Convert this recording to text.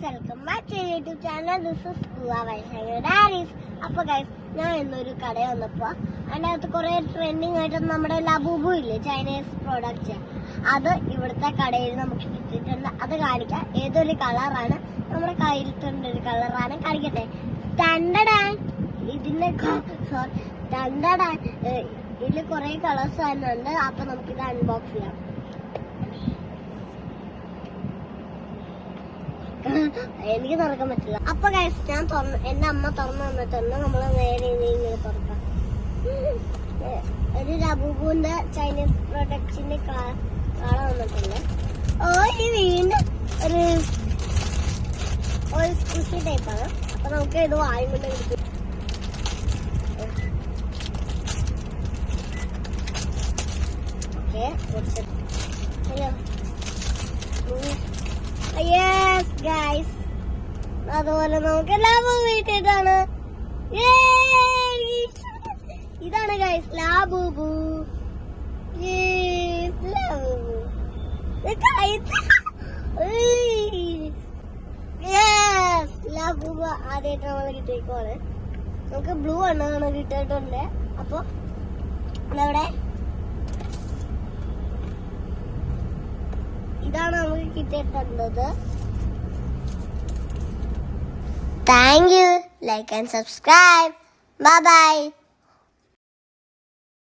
Welcome back to YouTube channel. This is daddy's. അപ്പൊ guys, ഞാൻ ഇന്നൊരു കട വന്നപ്പോ അതിനകത്ത് കുറെ ട്രെൻഡിങ് ആയിട്ട് നമ്മുടെ ലബൂബു ഇല്ലേ, ചൈനീസ് പ്രോഡക്റ്റ്സ്, അത് ഇവിടുത്തെ കടയിൽ നമുക്ക് കിട്ടിയിട്ടുണ്ട്. അത് കാണിക്കാം. ഏതൊരു കളറാണ് നമ്മുടെ കയ്യിലത്തെ ഒരു കളറാണ്. കാണിക്കട്ടെ. ഇതിന്റെ ഇതില് കുറെ കളേഴ്സ് വരുന്നുണ്ട്. അപ്പൊ നമുക്കിത് അൺബോക്സ് ചെയ്യാം. എനിക്ക് തുറക്കാൻ പറ്റില്ല. അപ്പൊ ഗൈസ്, ഞാൻ എന്റെ അമ്മ തുറന്നു തന്നിട്ടുണ്ട്. നമ്മള് നേരെ ഇങ്ങനെ തുറക്കാം. ഒരു ലബൂബുവിന്റെ ചൈനീസ് പ്രൊഡക്ട്സിന്റെ കാള വന്നിട്ടുണ്ട്. ഈ വീണ്ടും ഒരു സ്കുഷി ടൈപ്പാണ്. അപ്പൊ നമുക്ക് ഇത് വായുകൊണ്ട് കിട്ടും. യെസ് ഗൈസ്, അതുപോലെ നമുക്ക് ലാബൂബു കിട്ടിയിട്ടാണ്. ഇതാണ് ഗൈസ് ലാബൂബു. ലാബൂബു ആദ്യമായിട്ട് നമ്മള് കിട്ടിയേക്കുവാണ്. നമുക്ക് ബ്ലൂ ആണ് കിട്ടിയിട്ടുണ്ട്. അപ്പൊ അതവിടെ ഇതാണ് നമുക്ക് കിട്ടിയിട്ടുള്ളത്. Thank you. Like and subscribe. Bye bye.